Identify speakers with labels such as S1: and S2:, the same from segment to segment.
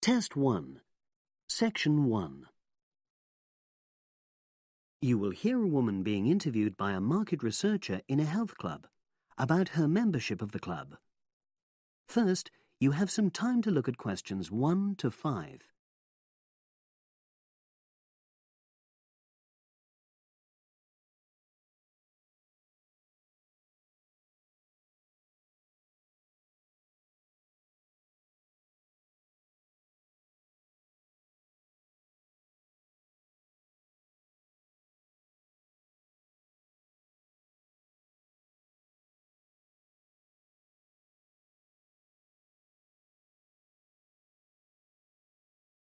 S1: Test 1. Section 1. You will hear a woman being interviewed by a market researcher in a health club about her membership of the club. First, you have some time to look at questions 1 to 5.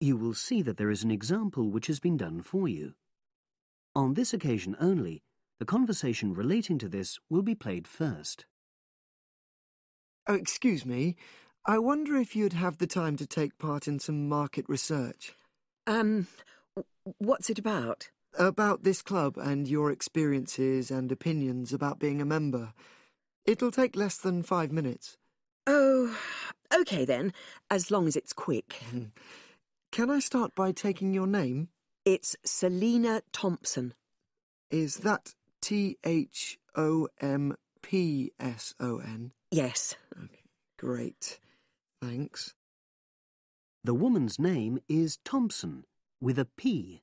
S1: You will see that there is an example which has been done for you. On this occasion only, the conversation relating to this will be played first.
S2: Oh, excuse me. I wonder if you'd have the time to take part in some market research.
S3: What's it about?
S2: About this club and your experiences and opinions about being a member. It'll take less than 5 minutes.
S3: Oh, OK then, as long as it's quick.
S2: Can I start by taking your name?
S3: It's Selina Thompson.
S2: Is that Thompson?
S3: Yes.
S2: Okay, great. Thanks.
S1: The woman's name is Thompson, with a P.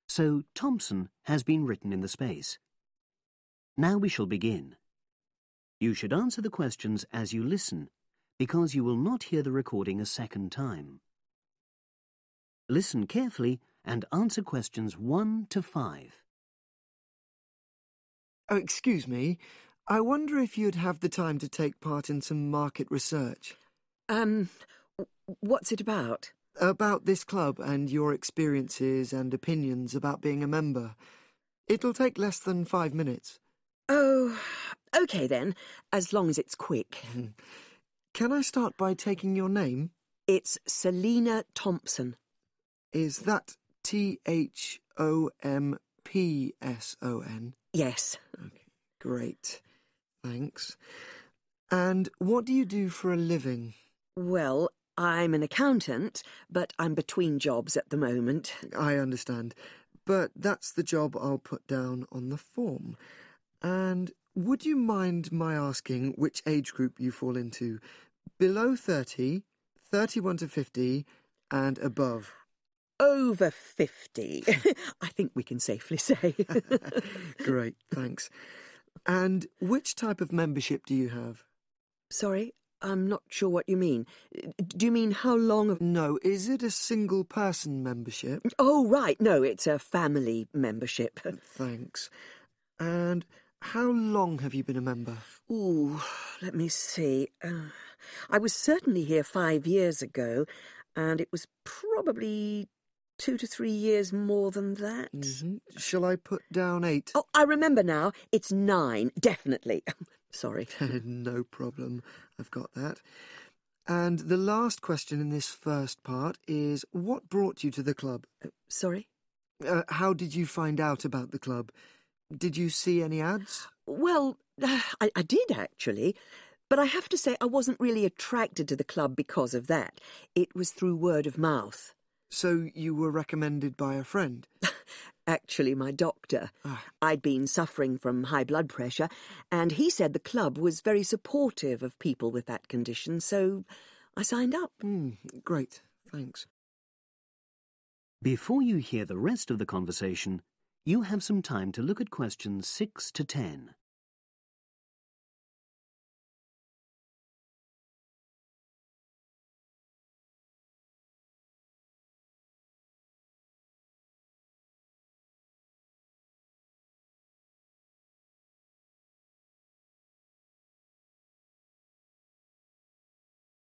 S1: So Thompson has been written in the space. Now we shall begin. You should answer the questions as you listen, because you will not hear the recording a second time. Listen carefully and answer questions 1 to 5.
S2: Oh, excuse me. I wonder if you'd have the time to take part in some market research.
S3: What's it about?
S2: About this club and your experiences and opinions about being a member. It'll take less than 5 minutes.
S3: Oh, OK then, as long as it's quick.
S2: Can I start by taking your name?
S3: It's Selina Thompson.
S2: Is that Thompson?
S3: Yes.
S2: Okay, great. Thanks. And what do you do for a living?
S3: Well, I'm an accountant, but I'm between jobs at the moment.
S2: I understand. But that's the job I'll put down on the form. And would you mind my asking which age group you fall into? Below 30, 31 to 50, and above?
S3: Over 50, I think we can safely say.
S2: Great, thanks. And which type of membership do you have?
S3: Sorry, I'm not sure what you mean. Do you mean how long?
S2: No, is it a single-person membership?
S3: Oh, right, no, it's a family membership.
S2: Thanks. And how long have you been a member?
S3: Ooh, let me see. I was certainly here 5 years ago, and it was probably 2 to 3 years more than that.
S2: Shall I put down 8?
S3: Oh, I remember now. It's 9, definitely. Sorry.
S2: No problem. I've got that. And the last question in this first part is, what brought you to the club?
S3: Sorry?
S2: How did you find out about the club? Did you see any ads?
S3: Well, I did, actually. But I have to say I wasn't really attracted to the club because of that. It was through word of mouth.
S2: So you were recommended by a friend?
S3: Actually, my doctor. I'd been suffering from high blood pressure, and he said the club was very supportive of people with that condition, so I signed up.
S2: Great, thanks.
S1: Before you hear the rest of the conversation, you have some time to look at questions 6 to 10.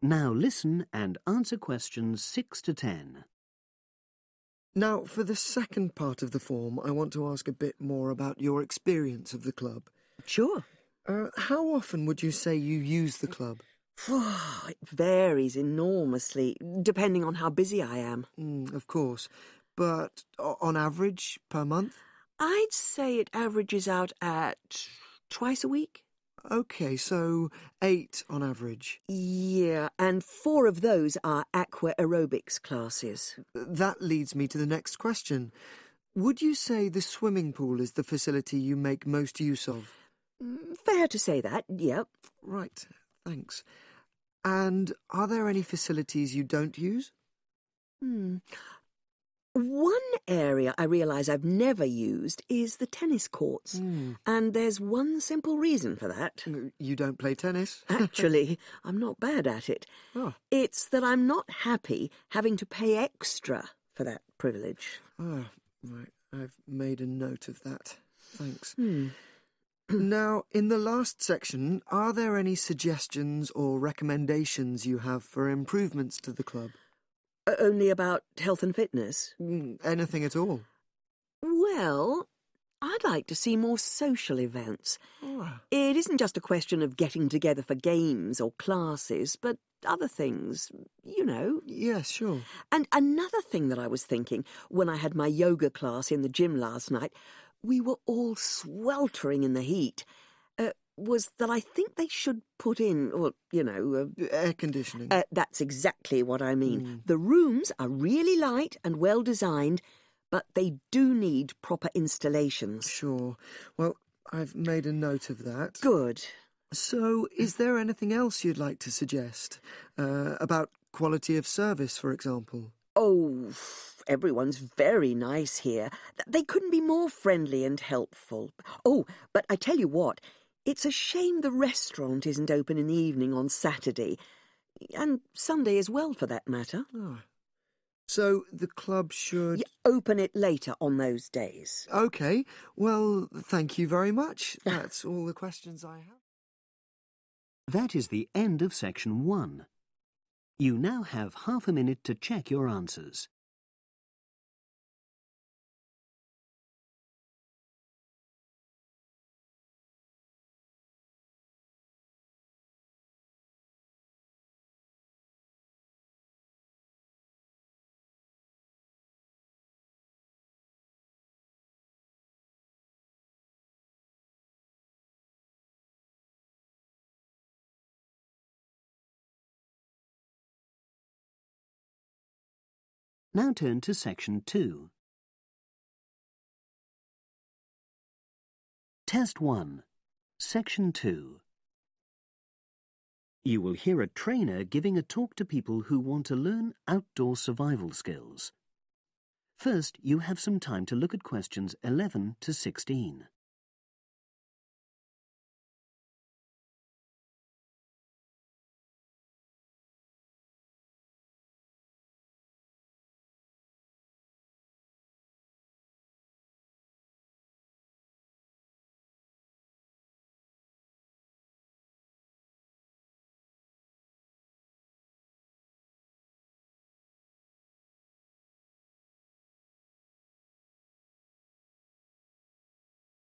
S1: Now listen and answer questions 6 to 10.
S2: Now, for the second part of the form, I want to ask a bit more about your experience of the club.
S3: Sure.
S2: How often would you say you use the club?
S3: It varies enormously, depending on how busy I am.
S2: Of course. But on average, per month?
S3: I'd say it averages out at twice a week.
S2: OK, so 8 on average.
S3: Yeah, and 4 of those are aqua aerobics classes.
S2: That leads me to the next question. Would you say the swimming pool is the facility you make most use of?
S3: Fair to say that, yep.
S2: Right, thanks. And are there any facilities you don't use?
S3: One area I realise I've never used is the tennis courts. And there's one simple reason for that.
S2: You don't play tennis?
S3: Actually, I'm not bad at it.
S2: Oh.
S3: It's that I'm not happy having to pay extra for that privilege.
S2: Oh, right. I've made a note of that. Thanks. Now, in the last section, are there any suggestions or recommendations you have for improvements to the club?
S3: Only about health and fitness?
S2: Anything at all?
S3: Well, I'd like to see more social events.
S2: Oh.
S3: It isn't just a question of getting together for games or classes, but other things, you know.
S2: Yes, sure.
S3: And another thing that I was thinking when I had my yoga class in the gym last night, we were all sweltering in the heat, was that I think they should put in, or, you know...
S2: air conditioning.
S3: That's exactly what I mean. The rooms are really light and well designed, but they do need proper installations.
S2: Sure. Well, I've made a note of that.
S3: Good.
S2: So, is there anything else you'd like to suggest? About quality of service, for example?
S3: Oh, everyone's very nice here. They couldn't be more friendly and helpful. Oh, but I tell you what, it's a shame the restaurant isn't open in the evening on Saturday, and Sunday as well, for that matter.
S2: Oh. So the club should...
S3: open it later on those days.
S2: OK. Well, thank you very much. That's all the questions I have.
S1: That is the end of section 1. You now have half a minute to check your answers. Now turn to section 2. Test 1, section 2. You will hear a trainer giving a talk to people who want to learn outdoor survival skills. First, you have some time to look at questions 11 to 16.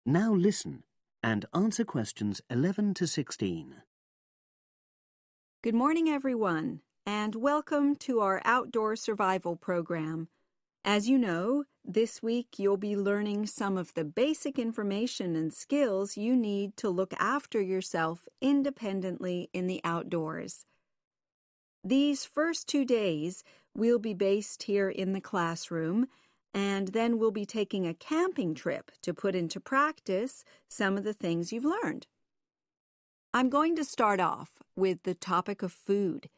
S1: Now listen and answer questions 11 to 16.
S4: Good morning, everyone, and welcome to our outdoor survival program. As you know, this week you'll be learning some of the basic information and skills you need to look after yourself independently in the outdoors. These first 2 days, we'll be based here in the classroom, and then we'll be taking a camping trip to put into practice some of the things you've learned. I'm going to start off with the topic of food.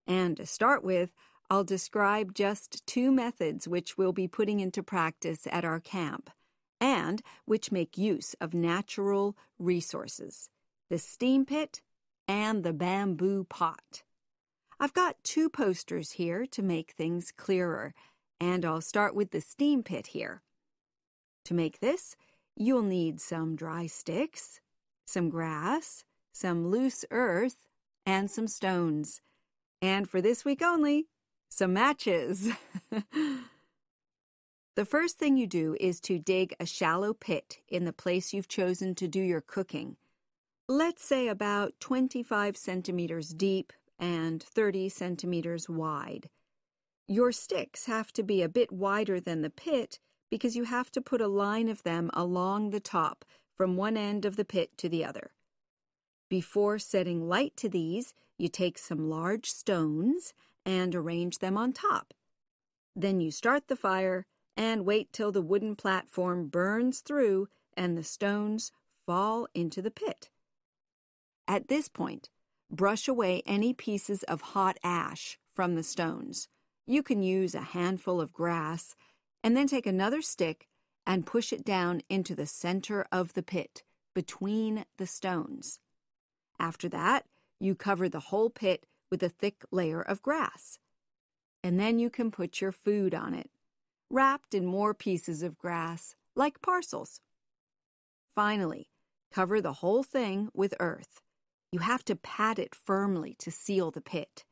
S4: And to start with, I'll describe just 2 methods which we'll be putting into practice at our camp, and which make use of natural resources, the steam pit and the bamboo pot. I've got 2 posters here to make things clearer, and I'll start with the steam pit here. To make this, you'll need some dry sticks, some grass, some loose earth, and some stones. And for this week only, some matches. The first thing you do is to dig a shallow pit in the place you've chosen to do your cooking. Let's say about 25 centimeters deep and 30 centimeters wide. Your sticks have to be a bit wider than the pit because you have to put a line of them along the top from one end of the pit to the other. Before setting light to these, you take some large stones and arrange them on top. Then you start the fire and wait till the wooden platform burns through and the stones fall into the pit. At this point, brush away any pieces of hot ash from the stones. You can use a handful of grass and then take another stick and push it down into the center of the pit, between the stones. After that, you cover the whole pit with a thick layer of grass. And then you can put your food on it, wrapped in more pieces of grass, like parcels. Finally, cover the whole thing with earth. You have to pat it firmly to seal the pit.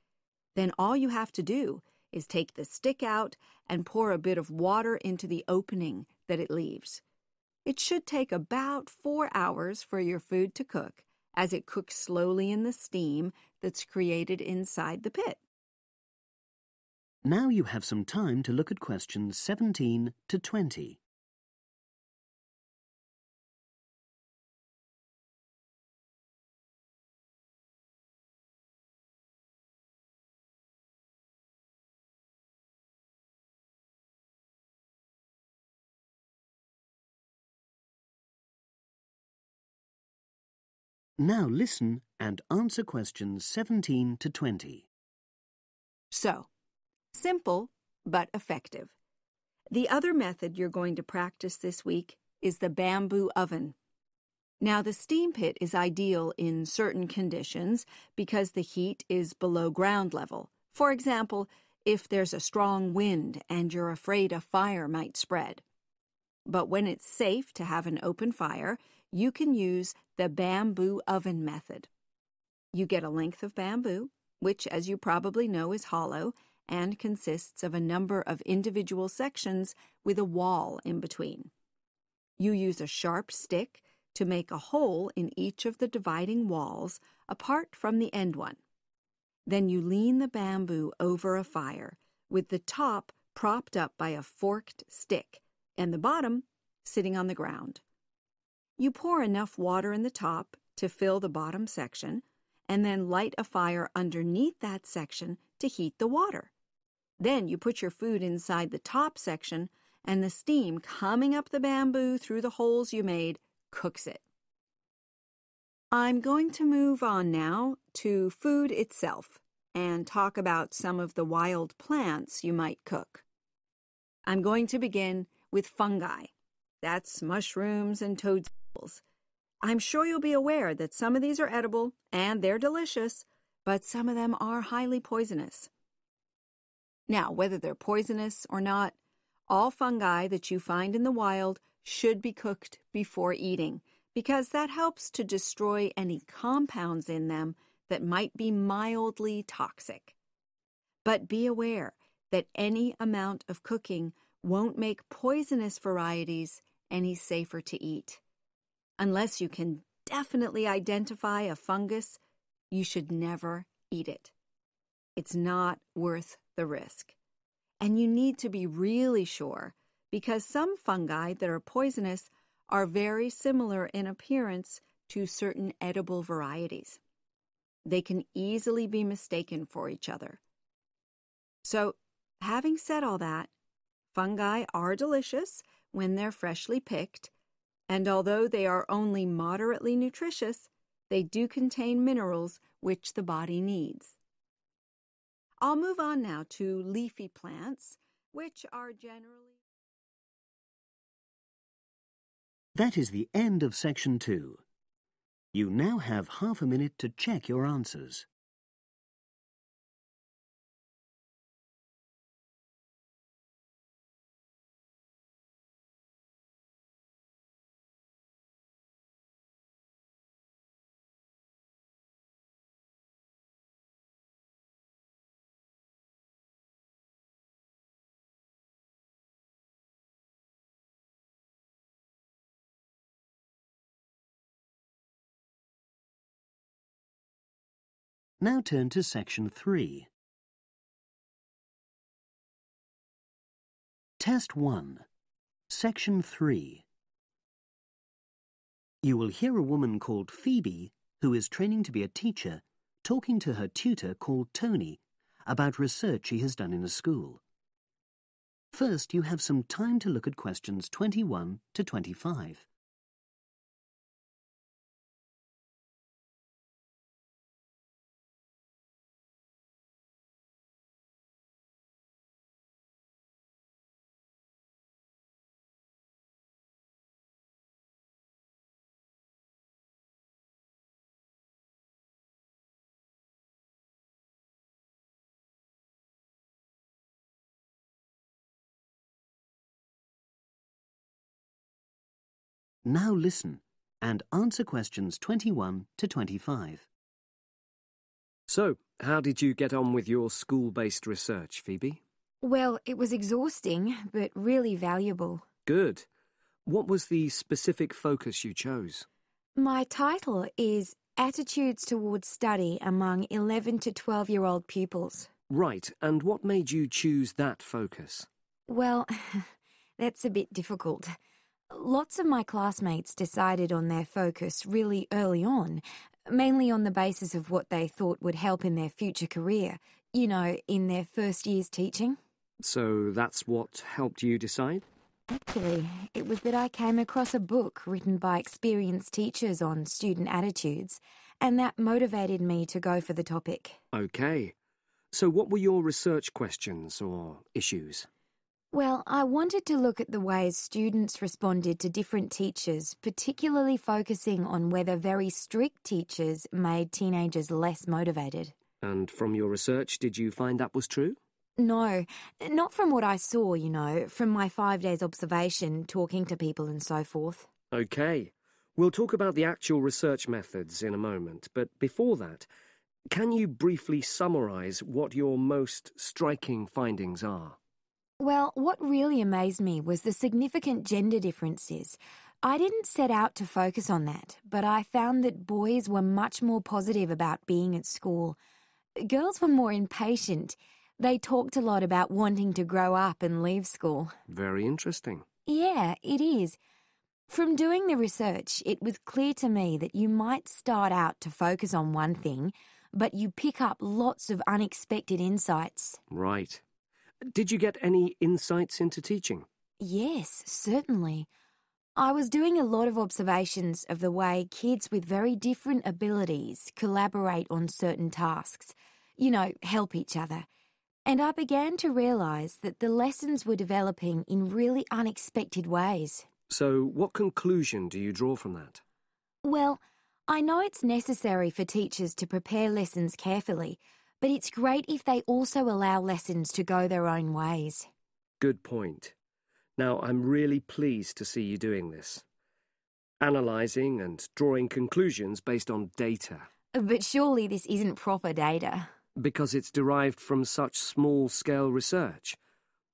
S4: Then all you have to do is take the stick out and pour a bit of water into the opening that it leaves. It should take about 4 hours for your food to cook, as it cooks slowly in the steam that's created inside the pit.
S1: Now you have some time to look at questions 17 to 20. Now listen and answer questions 17 to 20.
S4: So, simple but effective. The other method you're going to practice this week is the bamboo oven. Now, the steam pit is ideal in certain conditions because the heat is below ground level. For example, if there's a strong wind and you're afraid a fire might spread. But when it's safe to have an open fire, you can use the bamboo oven method. You get a length of bamboo, which, as you probably know, is hollow and consists of a number of individual sections with a wall in between. You use a sharp stick to make a hole in each of the dividing walls apart from the end one. Then you lean the bamboo over a fire, with the top propped up by a forked stick and the bottom sitting on the ground. You pour enough water in the top to fill the bottom section, and then light a fire underneath that section to heat the water. Then you put your food inside the top section, and the steam coming up the bamboo through the holes you made cooks it. I'm going to move on now to food itself and talk about some of the wild plants you might cook. I'm going to begin with fungi. That's mushrooms and toadstools. I'm sure you'll be aware that some of these are edible and they're delicious, but some of them are highly poisonous. Now, whether they're poisonous or not, all fungi that you find in the wild should be cooked before eating, because that helps to destroy any compounds in them that might be mildly toxic. But be aware that any amount of cooking won't make poisonous varieties any safer to eat. Unless you can definitely identify a fungus, you should never eat it. It's not worth the risk. And you need to be really sure, because some fungi that are poisonous are very similar in appearance to certain edible varieties. They can easily be mistaken for each other. So, having said all that, fungi are delicious when they're freshly picked, and although they are only moderately nutritious, they do contain minerals which the body needs. I'll move on now to leafy plants, which are generally...
S1: That is the end of section 2. You now have half a minute to check your answers. Now turn to section 3. Test 1. Section 3. You will hear a woman called Phoebe who is training to be a teacher, talking to her tutor called Tony about research he has done in a school. First, you have some time to look at questions 21 to 25. Now listen and answer questions 21 to 25.
S5: So, how did you get on with your school-based research, Phoebe?
S6: Well, it was exhausting, but really valuable.
S5: Good. What was the specific focus you chose?
S6: My title is Attitudes Towards Study Among 11 to 12-year-old Pupils.
S5: Right, and what made you choose that focus?
S6: Well, that's a bit difficult. Lots of my classmates decided on their focus really early on, mainly on the basis of what they thought would help in their future career, you know, in their first year's teaching.
S5: So that's what helped you decide?
S6: Actually, it was that I came across a book written by experienced teachers on student attitudes, and that motivated me to go for the topic.
S5: Okay. So what were your research questions or issues?
S6: Well, I wanted to look at the ways students responded to different teachers, particularly focusing on whether very strict teachers made teenagers less motivated.
S5: And from your research, did you find that was true?
S6: No, not from what I saw, you know, from my 5 days observation, talking to people and so forth.
S5: Okay. We'll talk about the actual research methods in a moment, but before that, can you briefly summarise what your most striking findings are?
S6: Well, what really amazed me was the significant gender differences. I didn't set out to focus on that, but I found that boys were much more positive about being at school. Girls were more impatient. They talked a lot about wanting to grow up and leave school.
S5: Very interesting.
S6: Yeah, it is. From doing the research, it was clear to me that you might start out to focus on one thing, but you pick up lots of unexpected insights.
S5: Right. Did you get any insights into teaching?
S6: Yes, certainly. I was doing a lot of observations of the way kids with very different abilities collaborate on certain tasks, you know, help each other. And I began to realise that the lessons were developing in really unexpected ways.
S5: So what conclusion do you draw from that?
S6: Well, I know it's necessary for teachers to prepare lessons carefully, but it's great if they also allow lessons to go their own ways.
S5: Good point. Now, I'm really pleased to see you doing this. Analysing and drawing conclusions based on data.
S6: But surely this isn't proper data.
S5: Because it's derived from such small-scale research.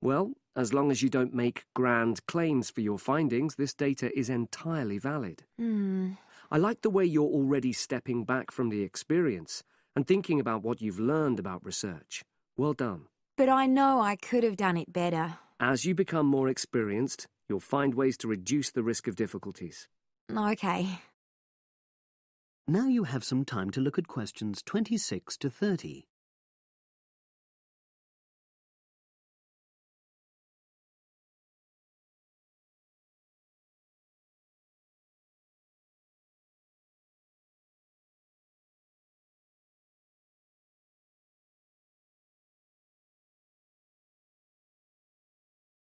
S5: Well, as long as you don't make grand claims for your findings, this data is entirely valid. I like the way you're already stepping back from the experience and thinking about what you've learned about research. Well done.
S6: But I know I could have done it better.
S5: As you become more experienced, you'll find ways to reduce the risk of difficulties.
S6: Okay.
S1: Now you have some time to look at questions 26 to 30.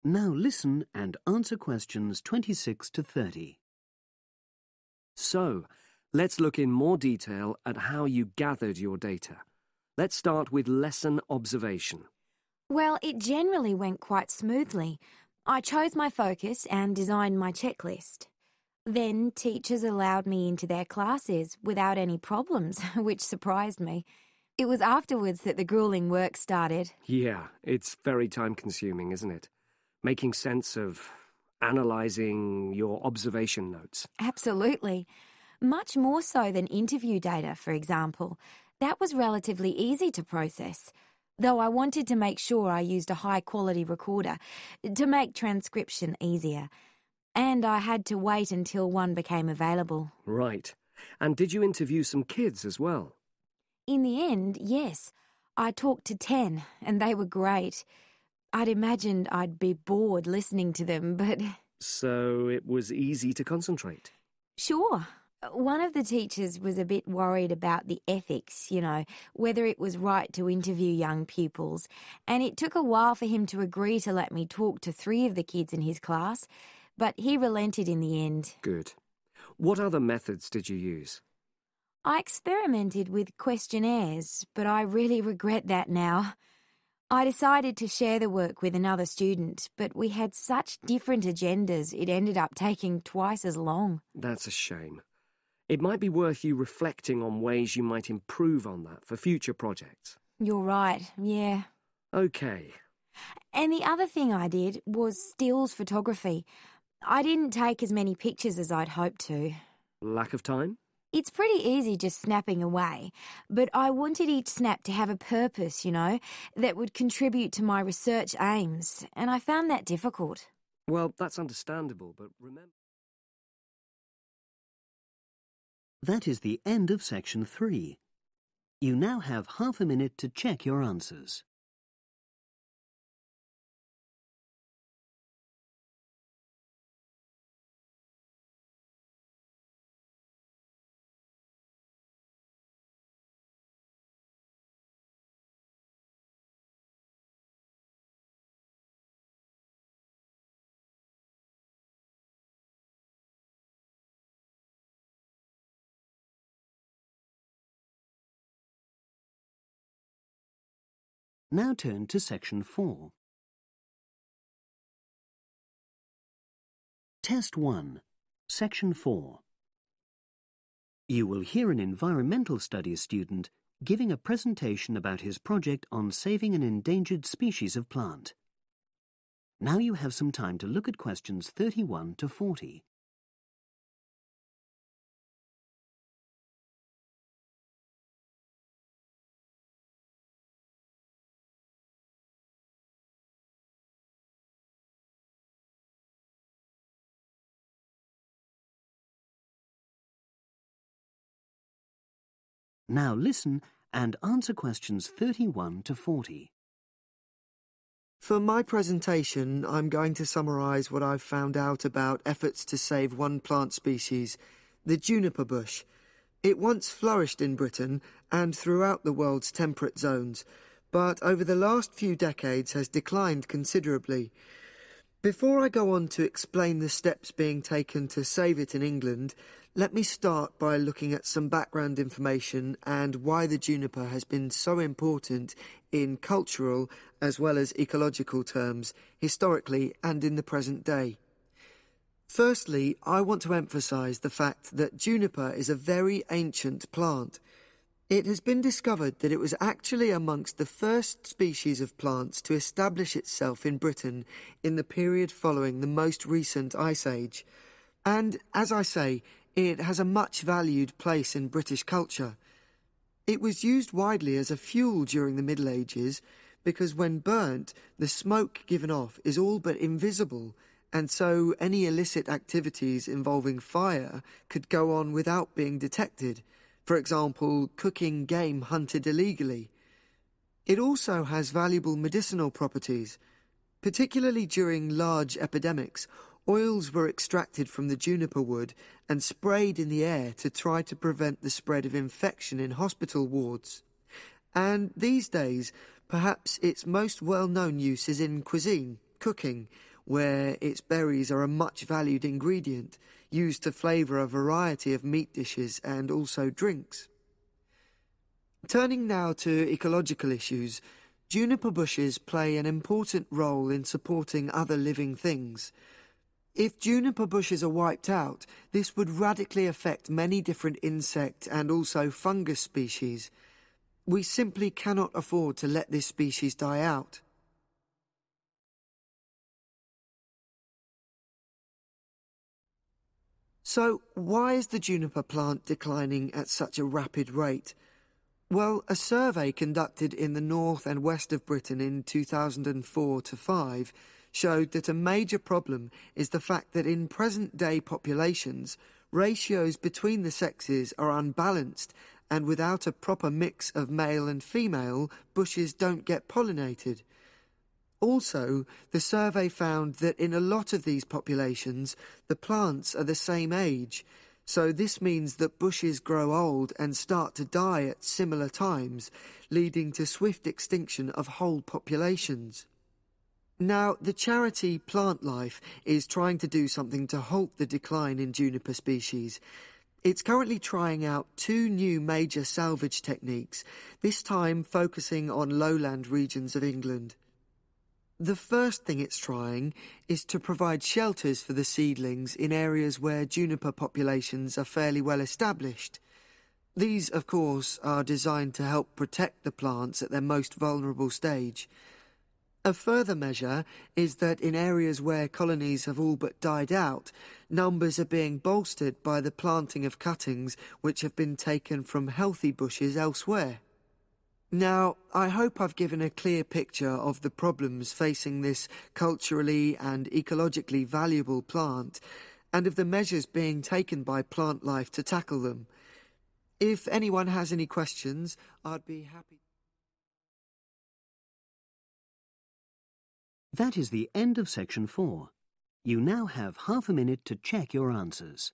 S1: Now listen and answer questions 26 to 30.
S5: So, let's look in more detail at how you gathered your data. Let's start with lesson observation.
S6: Well, it generally went quite smoothly. I chose my focus and designed my checklist. Then teachers allowed me into their classes without any problems, which surprised me. It was afterwards that the grueling work started.
S5: Yeah, it's very time-consuming, isn't it? Making sense of analysing your observation notes.
S6: Absolutely. Much more so than interview data, for example. That was relatively easy to process, though I wanted to make sure I used a high-quality recorder to make transcription easier. And I had to wait until one became available.
S5: Right. And did you interview some kids as well?
S6: In the end, yes. I talked to 10, and they were great. I'd imagined I'd be bored listening to them, but...
S5: So it was easy to concentrate?
S6: Sure. One of the teachers was a bit worried about the ethics, whether it was right to interview young pupils, and it took a while for him to agree to let me talk to 3 of the kids in his class, but he relented in the end.
S5: Good. What other methods did you use?
S6: I experimented with questionnaires, but I really regret that now. I decided to share the work with another student, but we had such different agendas it ended up taking twice as long.
S5: That's a shame. It might be worth you reflecting on ways you might improve on that for future projects.
S6: You're right, yeah.
S5: OK.
S6: And the other thing I did was stills photography. I didn't take as many pictures as I'd hoped to.
S5: Lack of time?
S6: It's pretty easy just snapping away, but I wanted each snap to have a purpose, that would contribute to my research aims, and I found that difficult.
S5: Well, that's understandable, but remember...
S1: That is the end of section 3. You now have half a minute to check your answers. Now turn to section 4. Test 1, section 4. You will hear an environmental studies student giving a presentation about his project on saving an endangered species of plant. Now you have some time to look at questions 31 to 40. Now listen and answer questions 31 to 40.
S2: For my presentation, I'm going to summarise what I've found out about efforts to save one plant species, the juniper bush. It once flourished in Britain and throughout the world's temperate zones, but over the last few decades has declined considerably. Before I go on to explain the steps being taken to save it in England, let me start by looking at some background information and why the juniper has been so important in cultural as well as ecological terms, historically and in the present day. Firstly, I want to emphasise the fact that juniper is a very ancient plant. It has been discovered that it was actually amongst the first species of plants to establish itself in Britain in the period following the most recent Ice Age. And, as I say, it has a much valued place in British culture. It was used widely as a fuel during the Middle Ages because when burnt, the smoke given off is all but invisible, and so any illicit activities involving fire could go on without being detected. For example, cooking game hunted illegally. It also has valuable medicinal properties. Particularly during large epidemics, oils were extracted from the juniper wood and sprayed in the air to try to prevent the spread of infection in hospital wards. And these days, perhaps its most well-known use is in cuisine, cooking, where its berries are a much valued ingredient, used to flavour a variety of meat dishes and also drinks. Turning now to ecological issues, juniper bushes play an important role in supporting other living things. If juniper bushes are wiped out, this would radically affect many different insect and also fungus species. We simply cannot afford to let this species die out. So, why is the juniper plant declining at such a rapid rate? Well, a survey conducted in the north and west of Britain in 2004-5 showed that a major problem is the fact that in present-day populations, ratios between the sexes are unbalanced, and without a proper mix of male and female, bushes don't get pollinated. Also, the survey found that in a lot of these populations, the plants are the same age, so this means that bushes grow old and start to die at similar times, leading to swift extinction of whole populations. Now, the charity Plant Life is trying to do something to halt the decline in juniper species. It's currently trying out 2 new major salvage techniques, this time focusing on lowland regions of England. The first thing it's trying is to provide shelters for the seedlings in areas where juniper populations are fairly well established. These, of course, are designed to help protect the plants at their most vulnerable stage. A further measure is that in areas where colonies have all but died out, numbers are being bolstered by the planting of cuttings which have been taken from healthy bushes elsewhere. Now, I hope I've given a clear picture of the problems facing this culturally and ecologically valuable plant, and of the measures being taken by Plant Life to tackle them. If anyone has any questions, I'd be happy.
S1: That is the end of section 4. You now have half a minute to check your answers.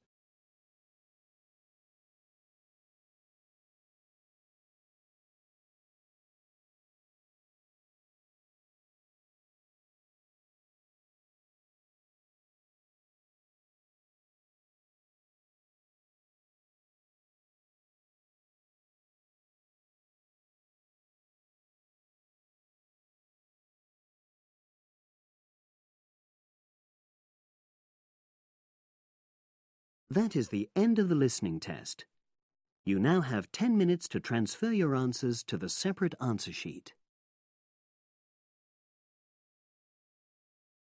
S1: That is the end of the listening test. You now have 10 minutes to transfer your answers to the separate answer sheet.